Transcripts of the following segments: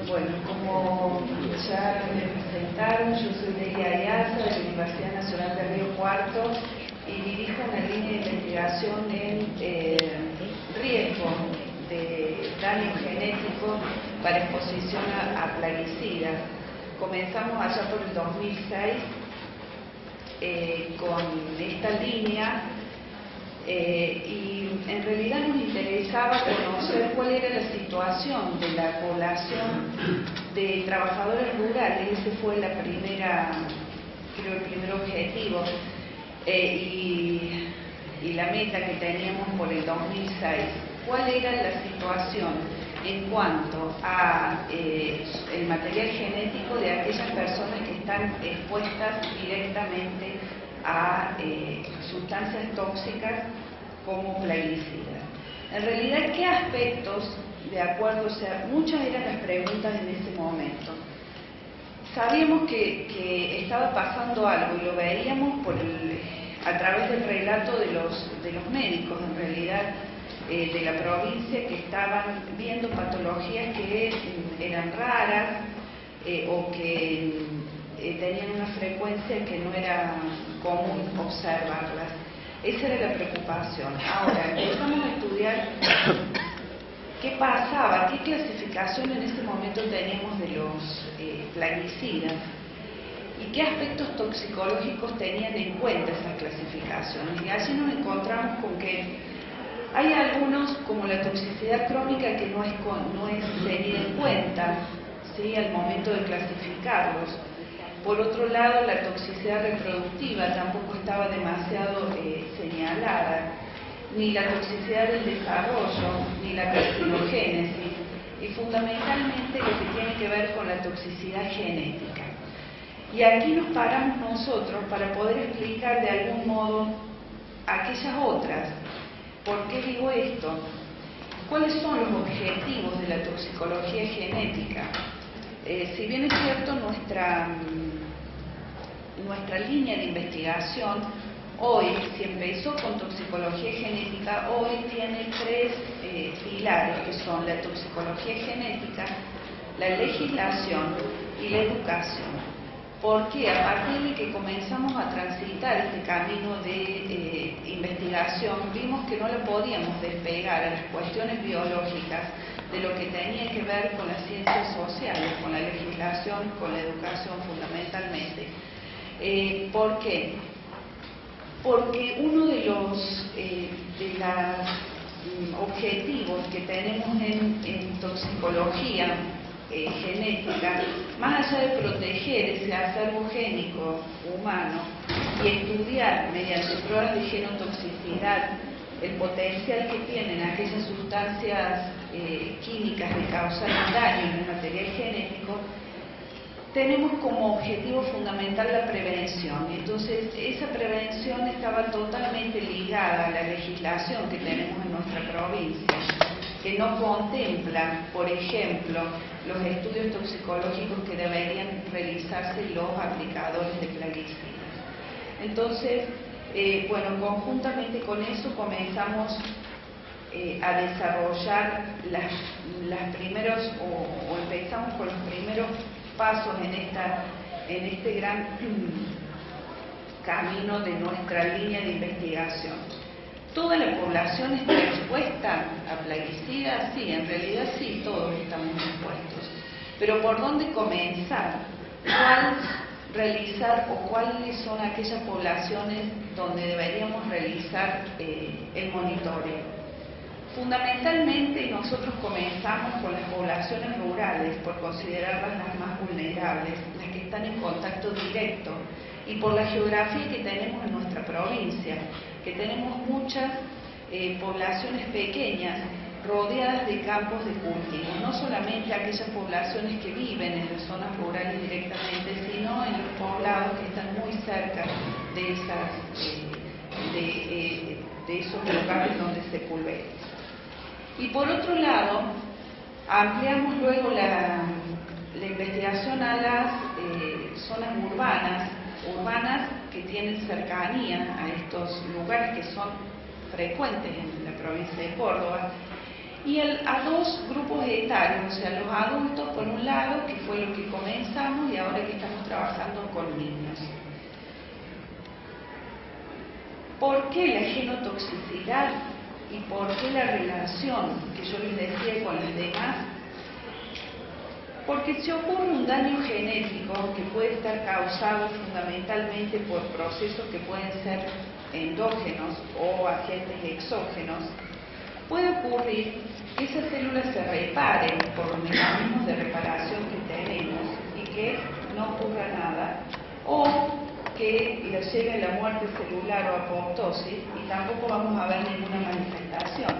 Bueno, como ya me presentaron, yo soy Delia Ayaza de la Universidad Nacional de Río Cuarto y dirijo una línea de investigación en riesgo de daño genético para exposición a plaguicidas. Comenzamos allá por el 2006 con esta línea y en realidad nos interesaba conocer cuál era la situación de la población de trabajadores rurales. Ese fue la primera, creo, el primer objetivo y la meta que teníamos por el 2006. ¿Cuál era la situación en cuanto a el material genético de aquellas personas que están expuestas directamente a sustancias tóxicas como plaguicidas? En realidad, ¿qué aspectos, de acuerdo? O sea, muchas eran las preguntas en ese momento. Sabíamos que estaba pasando algo y lo veíamos a través del relato de los médicos, en realidad, de la provincia, que estaban viendo patologías que eran raras o que tenían una frecuencia que no era común observarlas. Esa era la preocupación. Ahora, empezamos a estudiar qué pasaba, qué clasificación en ese momento teníamos de los plaguicidas y qué aspectos toxicológicos tenían en cuenta esas clasificaciones. Y allí nos encontramos con que hay algunos, como la toxicidad crónica, que no es tenida en cuenta, ¿sí?, al momento de clasificarlos. Por otro lado, la toxicidad reproductiva tampoco estaba demasiado señalada, ni la toxicidad del desarrollo, ni la carcinogénesis, y fundamentalmente lo que tiene que ver con la toxicidad genética. Y aquí nos paramos nosotros para poder explicar de algún modo aquellas otras. ¿Por qué digo esto? ¿Cuáles son los objetivos de la toxicología genética? Si bien es cierto, nuestra línea de investigación hoy, si empezó con toxicología genética, hoy tiene tres pilares, que son la toxicología genética, la legislación y la educación. Porque a partir de que comenzamos a transitar este camino de investigación, vimos que no lo podíamos despegar a las cuestiones biológicas de lo que tenía que ver con las ciencias sociales, con la legislación, con la educación fundamentalmente. ¿Por qué? Porque uno de los objetivos que tenemos en toxicología genética, más allá de proteger ese acervo génico humano y estudiar mediante pruebas de genotoxicidad el potencial que tienen aquellas sustancias químicas de causar daño en el material genético, tenemos como objetivo fundamental la prevención. Entonces, esa prevención estaba totalmente ligada a la legislación que tenemos en nuestra provincia, que no contempla, por ejemplo, los estudios toxicológicos que deberían realizarse los aplicadores de plaguicidas. Entonces, bueno, conjuntamente con eso comenzamos a desarrollar las primeros, o empezamos con los primeros pasos en este gran camino de nuestra línea de investigación. ¿Toda la población está expuesta a plaguicidas? Sí, en realidad sí, todos estamos expuestos. Pero ¿por dónde comenzar? ¿Cuál realizar o cuáles son aquellas poblaciones donde deberíamos realizar el monitoreo? Fundamentalmente nosotros comenzamos con las poblaciones rurales, por considerarlas las más vulnerables, las que están en contacto directo, y por la geografía que tenemos en nuestra provincia, que tenemos muchas poblaciones pequeñas rodeadas de campos de cultivo, no solamente aquellas poblaciones que viven en las zonas rurales directamente, sino en los poblados que están muy cerca de esos lugares donde se pulveriza. Y por otro lado, ampliamos luego la investigación a las zonas urbanas que tienen cercanía a estos lugares que son frecuentes en la provincia de Córdoba y a dos grupos etarios, o sea, los adultos por un lado, que fue lo que comenzamos, y ahora que estamos trabajando con niños. ¿Por qué la genotoxicidad y por qué la relación que yo les decía con las demás? Porque si ocurre un daño genético que puede estar causado fundamentalmente por procesos que pueden ser endógenos o agentes exógenos, puede ocurrir que esas células se reparen por los mecanismos de reparación que tenemos y que no ocurra nada, o que les llegue la muerte celular o apoptosis y tampoco vamos a ver ninguna manifestación.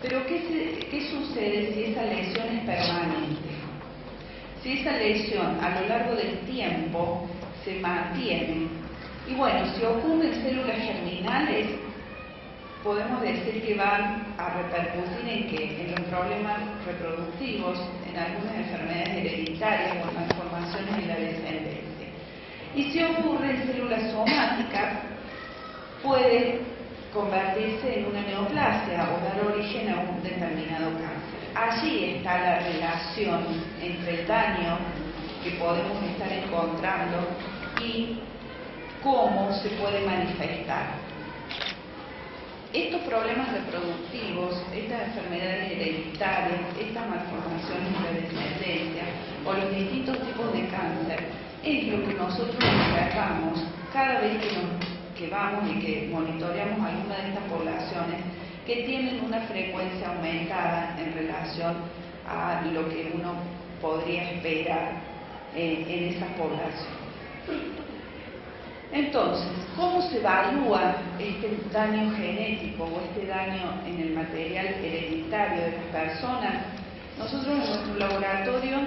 Pero ¿qué sucede si esa lesión es permanente? Si esa lesión a lo largo del tiempo se mantiene, y bueno, si ocurren células germinales, podemos decir que van a repercutir en los problemas reproductivos, en algunas enfermedades hereditarias o en malformaciones en la descendencia. Y si ocurre en células somáticas, puede convertirse en una neoplasia o dar origen a un determinado cáncer. Allí está la relación entre el daño que podemos estar encontrando y cómo se puede manifestar. Estos problemas reproductivos, estas enfermedades hereditarias, estas malformaciones en la descendencia o los distintos tipos de cáncer, es lo que nosotros observamos cada vez que vamos y que monitoreamos alguna de estas poblaciones que tienen una frecuencia aumentada en relación a lo que uno podría esperar en esas poblaciones. Entonces, ¿cómo se evalúa este daño genético o este daño en el material hereditario de las personas? Nosotros en nuestro laboratorio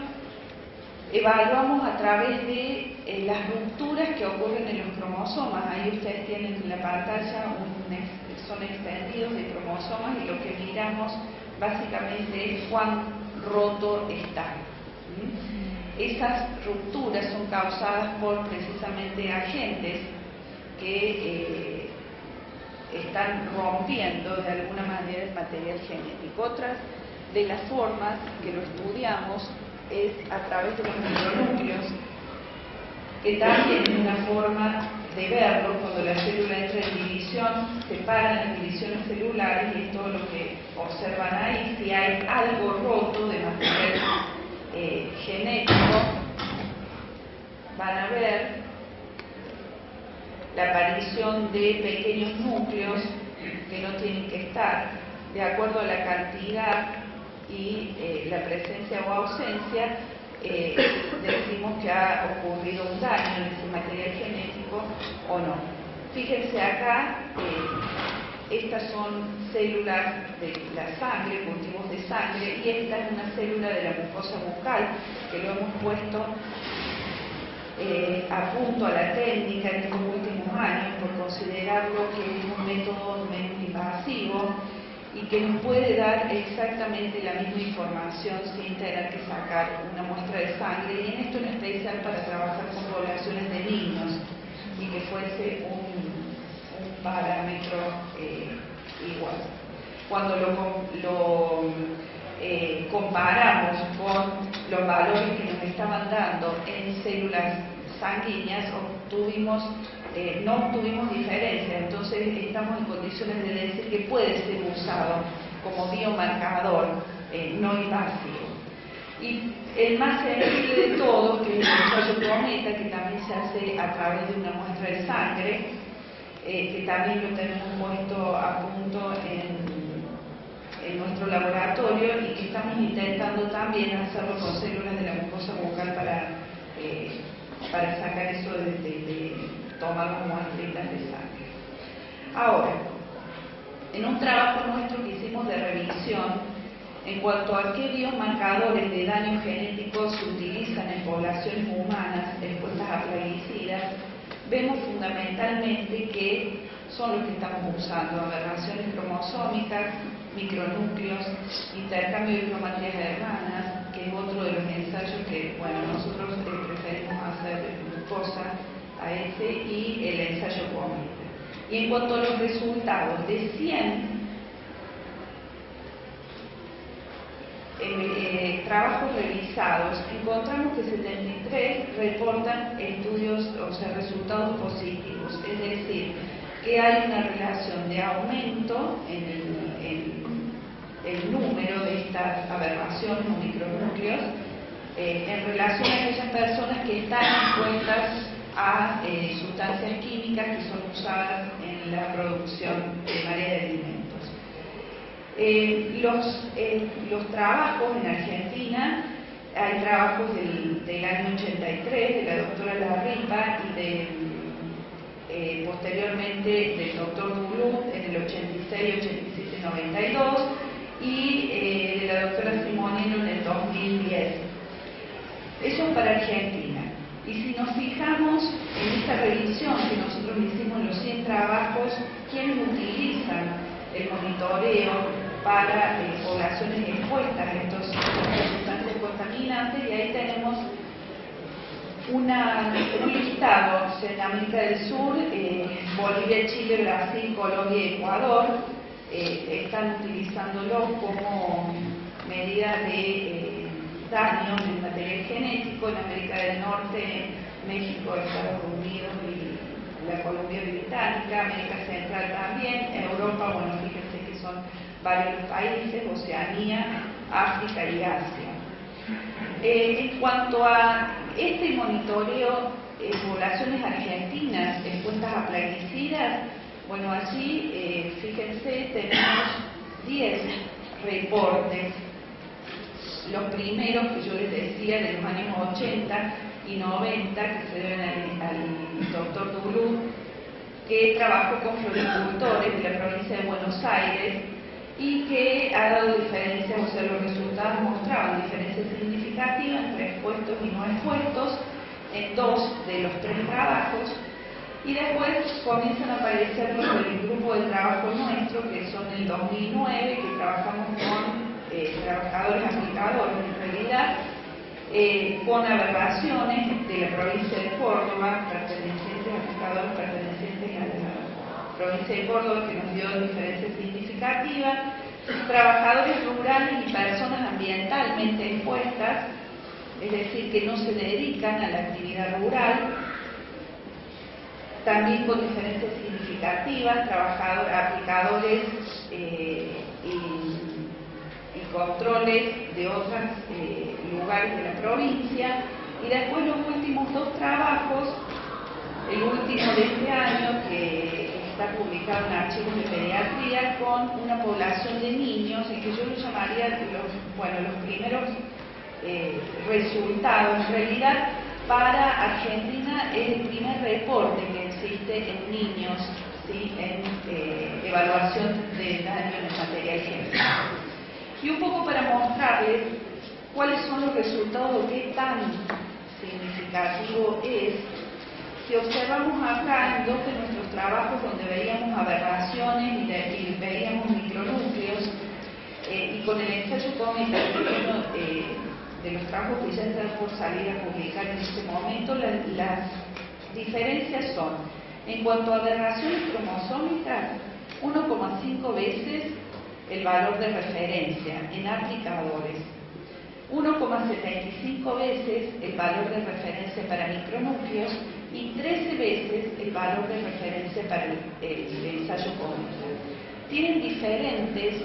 evaluamos a través de las rupturas que ocurren en los cromosomas. Ahí ustedes tienen en la pantalla son extendidos de cromosomas y lo que miramos básicamente es cuán roto está. Esas rupturas son causadas por precisamente agentes que están rompiendo de alguna manera el material genético. Otra de las formas que lo estudiamos es a través de los micronúcleos, que también es una forma de verlo. Cuando la célula entra en división, se paran las divisiones celulares y es todo lo que observan ahí. Si hay algo roto de material genético, van a ver la aparición de pequeños núcleos que no tienen que estar, de acuerdo a la cantidad y la presencia o ausencia, decimos que ha ocurrido un daño en ese material genético o no. Fíjense acá, estas son células de la sangre, cultivos de sangre, y esta es una célula de la mucosa bucal que lo hemos puesto a punto a la técnica en estos últimos años por considerarlo que es un método menos invasivo y que nos puede dar exactamente la misma información sin tener que sacar una muestra de sangre, y en esto en especial para trabajar con poblaciones de niños y que fuese un parámetro igual. Cuando lo comparamos con los valores que nos estaban dando en células sanguíneas, no obtuvimos diferencia. Entonces estamos en condiciones de decir que puede ser usado como biomarcador no invasivo. Y el más sensible de todos, que es el ensayo Cometa, que también se hace a través de una muestra de sangre, que también lo tenemos puesto a punto en nuestro laboratorio y que estamos intentando también hacerlo con células de la mucosa bucal para sacar eso de tomar muestritas de sangre. Ahora, en un trabajo nuestro que hicimos de revisión en cuanto a qué biomarcadores de daño genético se utilizan en poblaciones humanas expuestas a plaguicidas, vemos fundamentalmente que son los que estamos usando: aberraciones cromosómicas, micronúcleos, intercambio de cromatías hermanas, que es otro de los ensayos que, bueno, nosotros preferimos hacer glucosa a ese, y el ensayo Cometa. Y en cuanto a los resultados, de 100 trabajos realizados, encontramos que 73 reportan estudios, o sea, resultados positivos, es decir, que hay una relación de aumento en el número de estas aberraciones o micronúcleos en relación a aquellas personas que están expuestas a sustancias químicas que son usadas en la producción primaria de alimentos. Los trabajos en Argentina, hay trabajos del año 83 de la doctora Larripa y posteriormente del doctor Duluth en el 86, 87, 92 y de la doctora Simonino en el 2010. Eso es para Argentina. Y si nos fijamos en esta revisión que nosotros hicimos en los 100 trabajos, ¿quiénes utilizan el monitoreo para poblaciones expuestas a estas sustancias contaminantes? Y ahí tenemos un listado en América del Sur, Bolivia, Chile, Brasil, Colombia y Ecuador están utilizándolo como medida de daño en material genético. En América del Norte, México, Estados Unidos y la Colombia Británica, América Central también, Europa, bueno, fíjense que son varios países, Oceanía, África y Asia. En cuanto a este monitoreo en poblaciones argentinas expuestas a plaguicidas, bueno, allí, fíjense, tenemos 10 reportes. Los primeros que yo les decía de los años 80 y 90, que se deben al doctor Duluth, que trabajó con floricultores de la provincia de Buenos Aires y que ha dado diferencias, o sea, los resultados mostraban diferencias significativas entre expuestos y no expuestos en 2 de los 3 trabajos, y después comienzan a aparecer los del grupo de trabajo nuestro, que son el 2009, que trabajamos con trabajadores aplicadores, en realidad, con aberraciones de la provincia de Córdoba, aplicadores pertenecientes a la provincia de Córdoba, que nos dio diferencias significativas, trabajadores rurales y personas ambientalmente expuestas, es decir, que no se dedican a la actividad rural, también con diferencias significativas, aplicadores y controles de otros lugares de la provincia. Y después los últimos 2 trabajos, el último de este año, que está publicado en Archivos de Pediatría, con una población de niños, y que yo lo llamaría los primeros resultados. En realidad, para Argentina es el primer reporte que existe en niños, ¿sí?, en evaluación de daño en el material genético. Y un poco para mostrarles cuáles son los resultados, qué tan significativo es, si observamos acá en 2 de nuestros trabajos donde veíamos aberraciones y veíamos micronúcleos, y con el ensayo cómico de los trabajos que ya están por salir a publicar en este momento, las diferencias son, en cuanto a aberraciones cromosómicas, 1,5 veces el valor de referencia en aplicadores, 1,75 veces el valor de referencia para micronúcleos y 13 veces el valor de referencia para el ensayo cómico. Tienen diferentes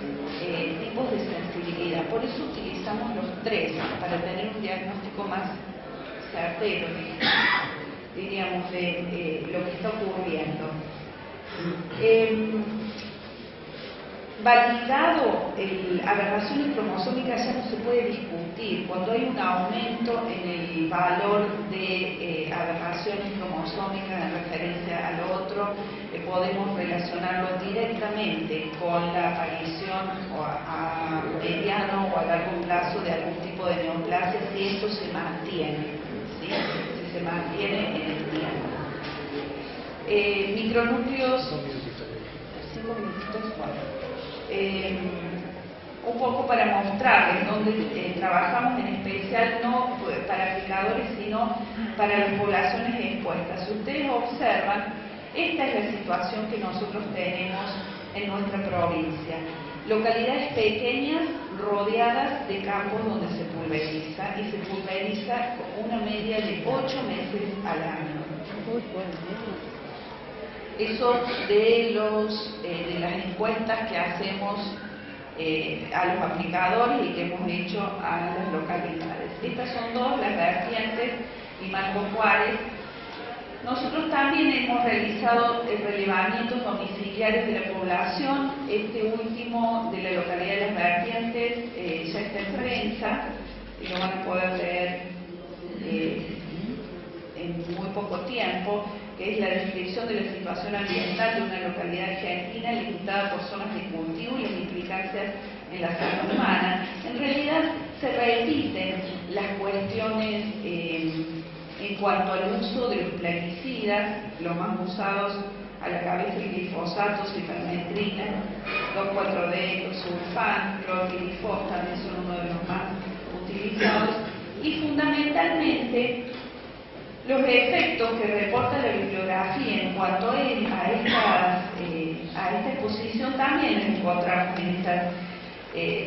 tipos de sensibilidad, por eso utilizamos los 3 para tener un diagnóstico más certero, diríamos, de lo que está ocurriendo. Validado aberraciones cromosómicas ya no se puede discutir. Cuando hay un aumento en el valor de aberraciones cromosómicas en referencia al otro, podemos relacionarlo directamente con la aparición a mediano o a largo plazo de algún tipo de neoplasia, si esto se mantiene, ¿sí?, si se mantiene en el tiempo. Micronúcleos, 5 minutitos, un poco para mostrarles donde trabajamos en especial, no para aplicadores, sino para las poblaciones expuestas. Si ustedes observan, esta es la situación que nosotros tenemos en nuestra provincia. Localidades pequeñas, rodeadas de campos donde se pulveriza, y se pulveriza una media de 8 meses al año. Eso de las encuestas que hacemos a los aplicadores y que hemos hecho a las localidades. Estas son dos, las vertientes y Marco Juárez. Nosotros también hemos realizado relevamientos domiciliares de la población. Este último de la localidad de Las Vertientes ya está en prensa y lo van a poder ver en muy poco tiempo, que es la descripción de la situación ambiental de una localidad argentina limitada por zonas de cultivo y las implicancias en la salud humana. En realidad se repiten las cuestiones en cuanto al uso de los plaguicidas, los más usados a la cabeza el glifosato, cipermetrina, 2,4-D, sulfán, clorpirifos también son uno de los más utilizados, y fundamentalmente los efectos que reporta la bibliografía en cuanto a esta exposición también los encontramos en estas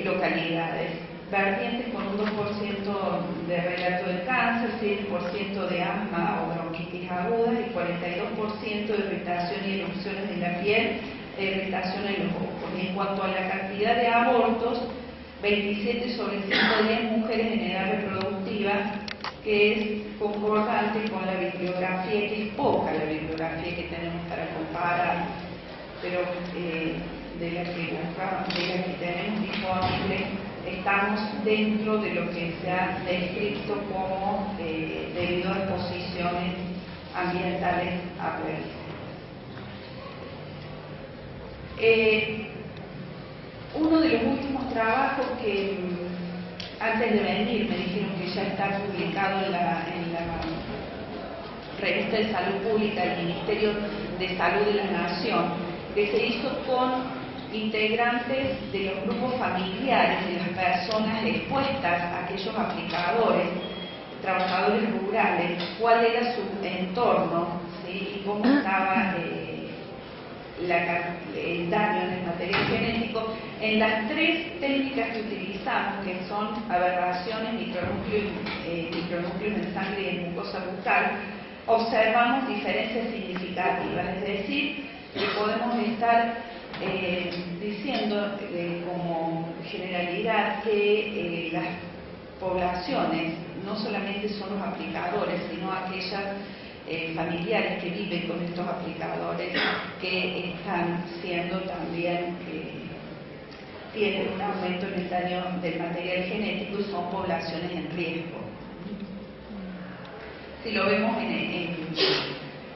localidades. Vertientes con un 2% de relato de cáncer, 6% de asma o bronquitis agudas y 42% de irritación y erupciones en la piel e irritación en los ojos. Y en cuanto a la cantidad de abortos, 27 sobre 110 mujeres en edad reproductiva, que es concordante con la bibliografía, que es poca la bibliografía que tenemos para comparar, pero de la que tenemos disponible, estamos dentro de lo que se ha descrito como debido a exposiciones ambientales adversas. Uno de los últimos trabajos que antes de venir me dijeron que ya está publicado en la Revista de Salud Pública del Ministerio de Salud de la Nación, que se hizo con integrantes de los grupos familiares de las personas expuestas a aquellos aplicadores, trabajadores rurales, cuál era su entorno, ¿sí? Y cómo estaba el daño en el material genético en las tres técnicas que utilizamos, que son aberraciones, micronúcleos en sangre y en mucosa bucal. Observamos diferencias significativas, es decir, que podemos estar diciendo como generalidad que las poblaciones no solamente son los aplicadores, sino aquellas familiares que viven con estos aplicadores que están siendo también, tienen un aumento en el daño del material genético y son poblaciones en riesgo. Si lo vemos en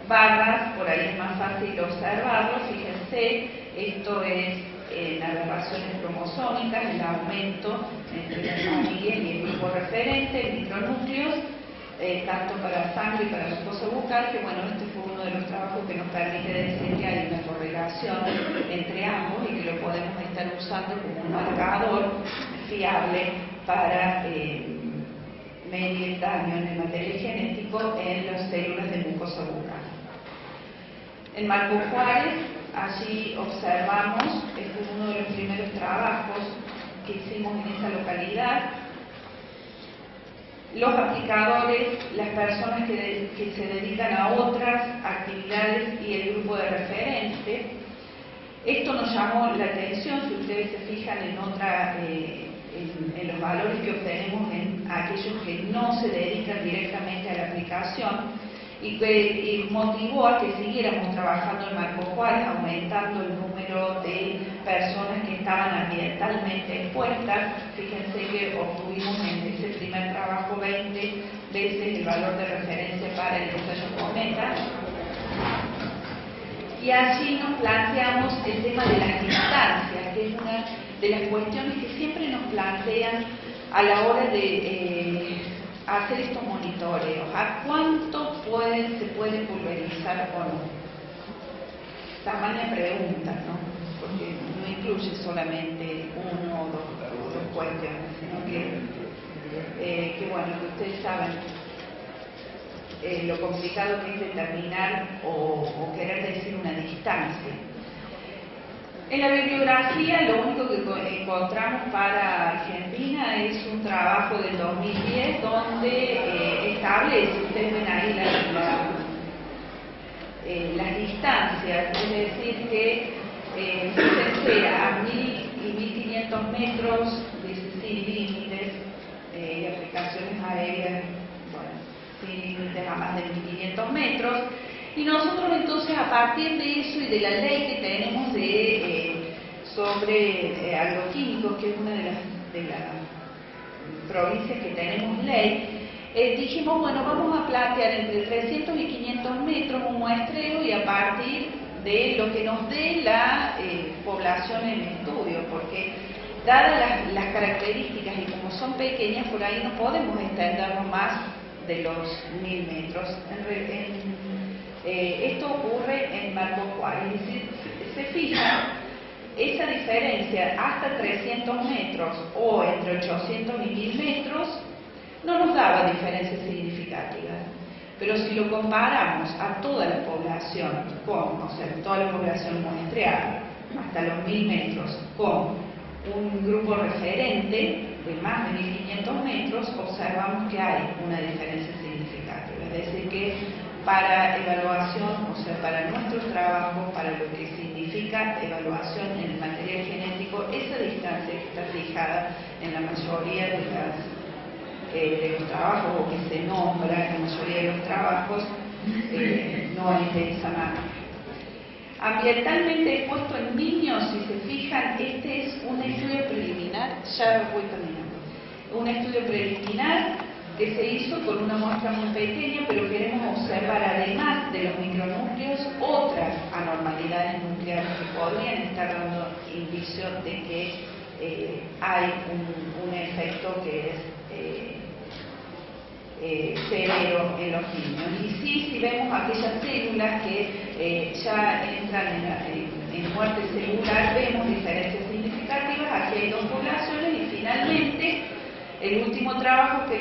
barras, por ahí es más fácil observarlo. Fíjense, esto es en aberraciones cromosómicas, el aumento entre las familias y el grupo referente, en micronúcleos, tanto para sangre y para mucosa bucal, que bueno, este fue uno de los trabajos que nos permite decir que hay una correlación entre ambos y que lo podemos estar usando como un marcador fiable para medir el daño en el material genético en las células de mucosa bucal. En Marco Juárez, allí observamos, este es uno de los primeros trabajos que hicimos en esa localidad, los aplicadores, las personas que se dedican a otras actividades y el grupo de referente. Esto nos llamó la atención, si ustedes se fijan en los valores que obtenemos en aquellos que no se dedican directamente a la aplicación, y motivó a que siguiéramos trabajando en Marco Juárez, aumentando el número de personas que estaban ambientalmente expuestas. Fíjense que obtuvimos en ese primer trabajo 20 veces el valor de referencia para el ensayo Cometa. Y allí nos planteamos el tema de las distancias, que es una de las cuestiones que siempre nos plantean a la hora de hacer estos monitoreos. ¿A cuánto se puede pulverizar o no? Tamaña pregunta, ¿no? Porque no incluye solamente uno o dos cuestiones, sino que bueno, que ustedes saben lo complicado que es determinar o querer decir una distancia. En la bibliografía lo único que encontramos para Argentina es un trabajo del 2010 donde establece, ustedes ven ahí las distancias, es decir que se espera a 1000 y 1500 metros de sin límites y aplicaciones aéreas, bueno, sin límites a más de 1500 metros. Y nosotros entonces, a partir de eso y de la ley que tenemos sobre agroquímicos, que es una de las provincias que tenemos ley, dijimos, bueno, vamos a plantear entre 300 y 500 metros un muestreo y a partir de lo que nos dé la población en estudio, porque dadas las características y como son pequeñas, por ahí no podemos extendernos más de los 1000 metros. Esto ocurre en Marco Juárez, es decir, se fija esa diferencia hasta 300 metros o entre 800 y 1000 metros, no nos daba diferencias significativas. Pero si lo comparamos a toda la población, toda la población muestreada, hasta los 1000 metros, con un grupo referente de más de 1500 metros, observamos que hay una diferencia significativa. Es decir, que para evaluación, para nuestros trabajos, para lo que significa evaluación en el material genético, esa distancia que está fijada en la mayoría de los trabajos, o que se nombra en la mayoría de los trabajos, no es de esa manera. Ambientalmente expuesto en niños, si se fijan, este es un estudio preliminar, ya voy terminando, un estudio preliminar que se hizo con una muestra muy pequeña, pero queremos observar, además de los micronúcleos, otras anormalidades nucleares que podrían estar dando indicio de que hay un efecto que es severo en los niños. Y sí, si vemos aquellas células que ya entran en muerte celular, vemos diferencias significativas. Aquí hay dos poblaciones y finalmente el último trabajo que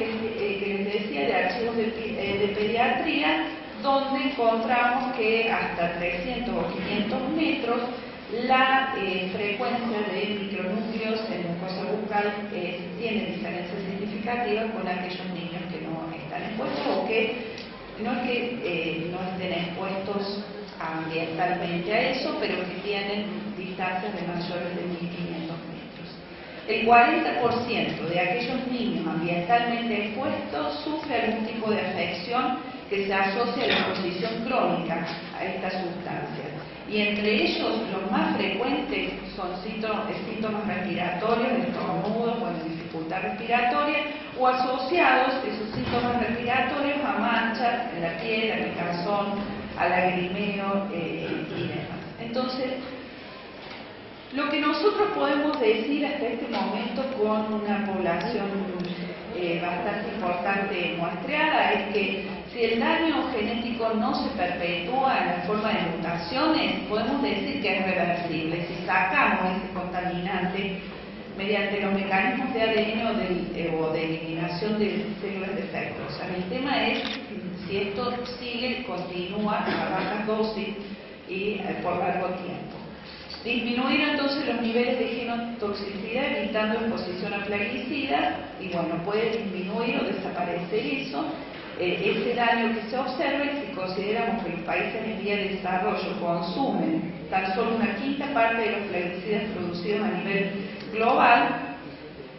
les decía de archivos de pediatría, donde encontramos que hasta 300 o 500 metros la frecuencia de micronúcleos en mucosa bucal tiene diferencias significativas con aquellos niños que no están expuestos o que no es que no estén expuestos ambientalmente a eso, pero que tienen distancias de mayores de 1500 metros. El 40% de aquellos niños ambientalmente expuestos sufre algún tipo de afección que se asocia a la exposición crónica a esta sustancia. Y entre ellos, los más frecuentes son síntomas respiratorios, estornudos, dificultad respiratoria, o asociados esos síntomas respiratorios a manchas en la piel, a picazón, a lagrimeo y demás. Entonces, lo que nosotros podemos decir hasta este momento con una población bastante importante muestreada es que si el daño genético no se perpetúa en la forma de mutaciones, podemos decir que es reversible. Si sacamos ese contaminante mediante los mecanismos de ADN o de eliminación de células defectuosas. El tema es si esto continúa a bajas dosis y por largo tiempo. Disminuir entonces los niveles de genotoxicidad evitando exposición a plaguicidas y puede disminuir o desaparecer ese daño que se observa, y si consideramos que los países en vía de desarrollo consumen tan solo una quinta parte de los plaguicidas producidos a nivel global,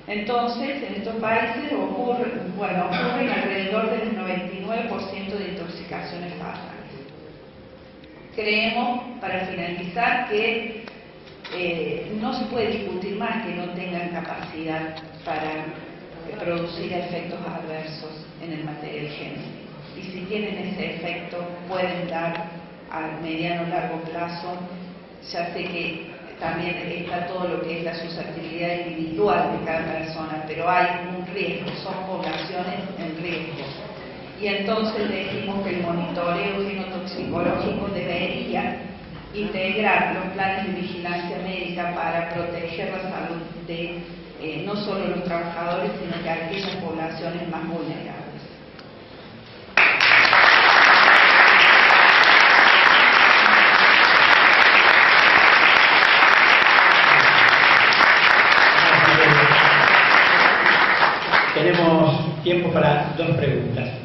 entonces en estos países ocurren alrededor del 99% de intoxicaciones fatales. Creemos, para finalizar, que no se puede discutir más que no tengan capacidad para producir efectos adversos en el material genético. Y si tienen ese efecto, pueden dar a mediano o largo plazo. Ya sé que también está todo lo que es la susceptibilidad individual de cada persona, pero hay un riesgo, son poblaciones en riesgo. Y entonces decimos que el monitoreo genotoxicológico debería integrar los planes de vigilancia médica para proteger la salud de no solo los trabajadores, sino de aquellas poblaciones más vulnerables. Tenemos tiempo para 2 preguntas.